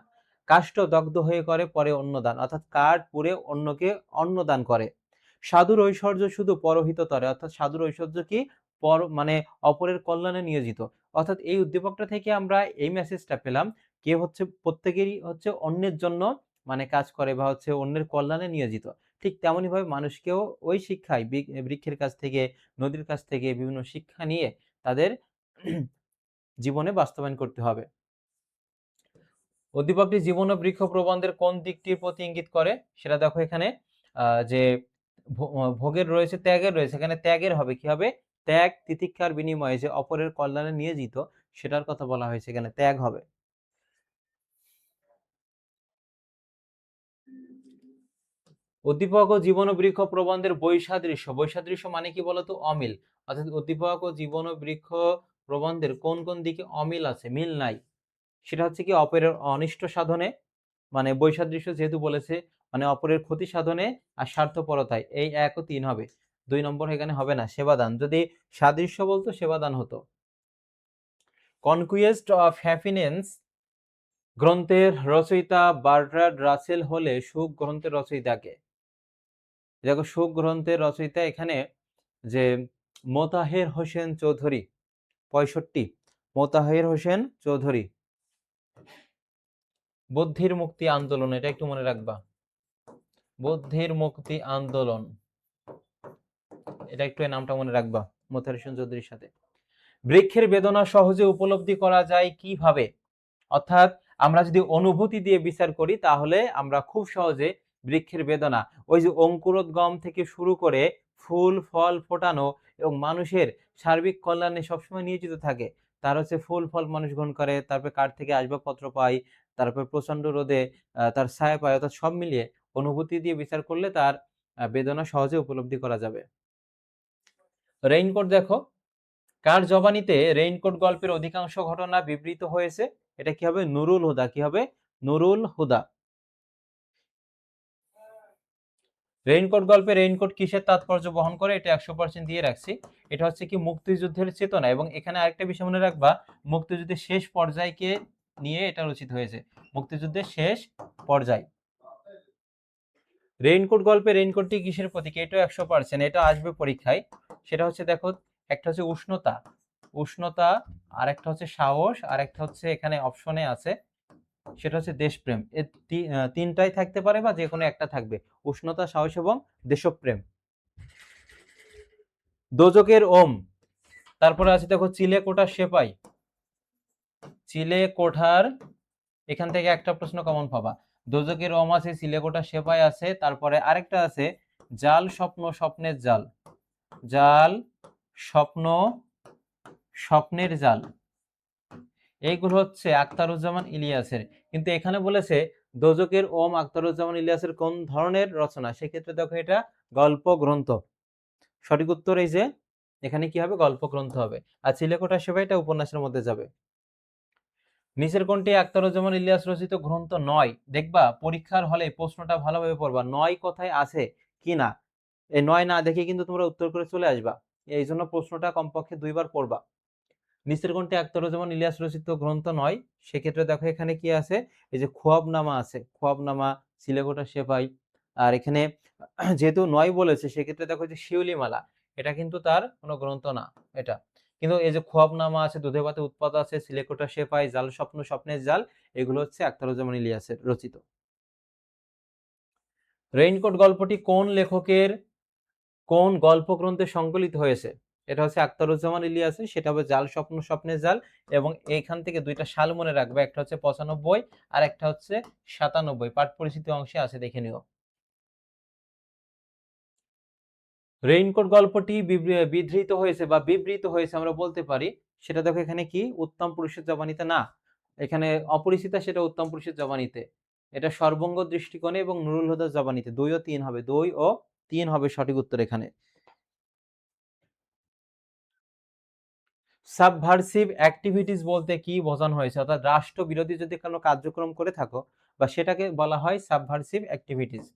কাষ্ঠ দগ্ধ হয়ে করে পরে অন্নদান, অর্থাৎ কাঠ পুড়ে অন্যকে অন্নদান করে। সাধুর ঐশ্বর্য শুধু পরহিত তরে, অর্থাৎ সাধুর ঐশ্বর্য কি পর মানে অপরের কল্যাণে নিয়োজিত। অর্থাৎ এই উদ্দীপকটা থেকে আমরা এই মেসেজটা পেলাম, কে হচ্ছে প্রত্যেকেরই হচ্ছে অন্যের জন্য মানে কাজ করে বা হচ্ছে অন্যের কল্যাণে নিয়োজিত। ঠিক তেমনই ভাবে মানুষকেও ওই শিক্ষায় বৃক্ষের কাছ থেকে, নদীর কাছ থেকে বিভিন্ন শিক্ষা নিয়ে তাদের জীবনে বাস্তবায়ন করতে হবে। উদ্দীপকটি জীবন ও বৃক্ষ প্রবন্ধের কোন দিকটির প্রতি ইঙ্গিত করে সেটা দেখো এখানে, যে ভোগের রয়েছে, ত্যাগের রয়েছে, এখানে ত্যাগের হবে কি হবে, ত্যাগ তিতিক্ষার বিনিময়ে যে অপরের কল্যাণে নিয়োজিত সেটার কথা বলা হয়েছে, এখানে ত্যাগ হবে। উদ্দীপক ও জীবন ও বৃক্ষ প্রবন্ধের বৈসাদৃশ্য, বৈসাদৃশ্য মানে কি বলতো, অমিল। অর্থাৎ উদ্দীপক ও জীবন ও বৃক্ষ প্রবন্ধের কোন কোন দিকে অমিল আছে, মিল নাই, সেটা হচ্ছে কি অপরের অনিষ্ট সাধনে, মানে বৈসাদৃশ্য যেহেতু বলেছে মানে অপরের ক্ষতি সাধনে আর স্বার্থপরতায়, এই 1 ও 3 হবে। 2 নম্বর এখানে হবে না, সেবাদান। যদি সাদৃশ্য বলতো সেবাদান হতো। কনকুয়েস্ট অফ হ্যাপিনেস গ্রন্থের রচয়িতা বার্ট্রান্ড রাসেল হলে সুখ গ্রন্থের রচয়িতাকে, দেখো সুখ গ্রন্থের রচয়িতা এখানে যে মোতাহের হোসেন চৌধুরী, 65 মোতাহের হোসেন চৌধুরী। বুদ্ধির মুক্তি আন্দোলন, এটা একটু মনে রাখবা, বুদ্ধির মুক্তি আন্দোলন, এটা একটু এই নামটা মনে রাখবা মোতাহের হোসেন চৌধুরীর সাথে। বৃক্ষের বেদনা সহজে উপলব্ধি করা যায় কিভাবে, অর্থাৎ আমরা যদি অনুভূতি দিয়ে বিচার করি তাহলে আমরা খুব সহজে বৃক্ষের বেদনা, ওই যে অঙ্কুরোদ্গম থেকে শুরু করে ফুল ফল ফোটানো এবং মানুষের সার্বিক কল্যাণে সবসময় নিয়োজিত থাকে, তার হচ্ছে ফুল ফল মানুষ গ্রহণ করে, তারপরে কাঠ থেকে আসবাবপত্র পাই, তারপর প্রচন্ড রোদে তার ছায়া পায়, অর্থাৎ সব মিলিয়ে অনুভূতি দিয়ে বিচার করলে তার বেদনা সহজে উপলব্ধি করা যাবে। রেইনকোট দেখো, কার জবানিতে রেইনকোট গল্পের অধিকাংশ ঘটনা বিবৃত হয়েছে, এটা কি হবে, নুরুল হুদা, কি হবে, নুরুল হুদা। রেইনকোট গল্পে রেইনকোট কিসের তাৎপর্য বহন করে, এটা 100% দিয়ে রাখছি। এটা হচ্ছে কি মুক্তিযুদ্ধের চেতনা, এবং এখানে আরেকটা বিষয় মনে রাখবা, মুক্তিযুদ্ধের শেষ পর্যায়কে নিয়ে এটা রচিত হয়েছে, মুক্তিযুদ্ধের শেষ পর্যায়। রেইনকোট গল্পে রেইনকোটটি কিসের প্রতীক, এটাও 100%, এটা আসবে পরীক্ষায়। সেটা হচ্ছে দেখো, একটা হচ্ছে উষ্ণতা, উষ্ণতা, আর একটা হচ্ছে সাহস, আর একটা হচ্ছে এখানে অপশনে আছে সেটা হচ্ছে দেশপ্রেম। এই তিনটাই থাকতে পারে বা যে কোনো একটা থাকবে, উষ্ণতা, সাহস এবং দেশপ্রেম। দোজকের ওম, তারপরে আছে দেখো চিলে কোঠার সেপাই, চিলে কোঠার, এখান থেকে একটা প্রশ্ন কমন পাবা। দোজকের ওম আছে, চিলে কোঠার সেপাই আছে, তারপরে আরেকটা আছে জাল স্বপ্ন স্বপ্নের জাল, জাল স্বপ্ন স্বপ্নের জাল, এইগুলো হচ্ছে আখতারুজ্জামান ইলিয়াসের। কিন্তু এখানে বলেছে দোজকের ওম আখতারুজ্জামান ইলিয়াসের কোন ধরনের রচনা, সেক্ষেত্রে দেখো এটা গল্প গ্রন্থ। সঠিক উত্তর এই যে এখানে কি হবে, গল্প গ্রন্থ হবে। আর চিলেকোঠা সেবাইটা উপন্যাসের মধ্যে যাবে। নিচের কোনটি আখতারুজ্জামান ইলিয়াস রচিত গ্রন্থ নয়, দেখবা পরীক্ষার হলে প্রশ্নটা ভালোভাবে পড়বা, নয় কোথায় আছে কিনা, এই নয় না দেখে কিন্তু তোমরা উত্তর করে চলে আসবা, এই জন্য প্রশ্নটা কমপক্ষে 2 বার পড়বা। নিচের কোনটি আখতারুজ্জামান ইলিয়াস রচিত গ্রন্থ নয়, সেক্ষেত্রে দেখো এখানে কি আছে, এই যে খোয়াবনামা আছে, খোয়াবনামা, চিলেকোঠা সেপাই। আর এখানে যেহেতু নয় বলেছে সেক্ষেত্রে দেখো যে শিউলিমালা, এটা কিন্তু তার কোনো গ্রন্থ না এটা, কিন্তু এই যে খোয়াবনামা আছে, দুধে ভাতে উৎপাত আছে, চিলেকোঠা সেপাই, জাল স্বপ্ন স্বপ্নের জাল, এগুলো হচ্ছে আখতারুজ্জামান ইলিয়াসের রচিত। রেইনকোট গল্পটি কোন লেখকের কোন গল্প গ্রন্থে সংকলিত হয়েছে, এটা হচ্ছে আখতারুজ্জামান ইলিয়াসের, সেটা হবে জাল স্বপ্ন স্বপ্নের জাল। এবং এইখান থেকে দুইটা সাল মনে রাখবে, একটা হচ্ছে 95 আর একটা হচ্ছে 97, পাঠ পরিচিতি অংশে আছে, দেখে নিও। রেইনকোট গল্পটি বিধৃত হয়েছে বা বিবৃত হয়েছে আমরা বলতে পারি, সেটা দেখো এখানে কি উত্তম পুরুষের জবানিতে না, এখানে অপরিচিতা, সেটা উত্তম পুরুষের জবানিতে, এটা সর্বঙ্গ দৃষ্টিকোণে এবং নুরুল হুদার জবানিতে। 2 ও 3 হবে, 2 ও 3 হবে সঠিক উত্তর এখানে। সাবভার্সিভ অ্যাক্টিভিটিস বলতে কি বোঝানো হয়েছে, অর্থাৎ রাষ্ট্র বিরোধী যদি কোনো কার্যক্রম করে থাকো বা সেটাকে বলা হয় সাবভার্সিভ অ্যাক্টিভিটিস।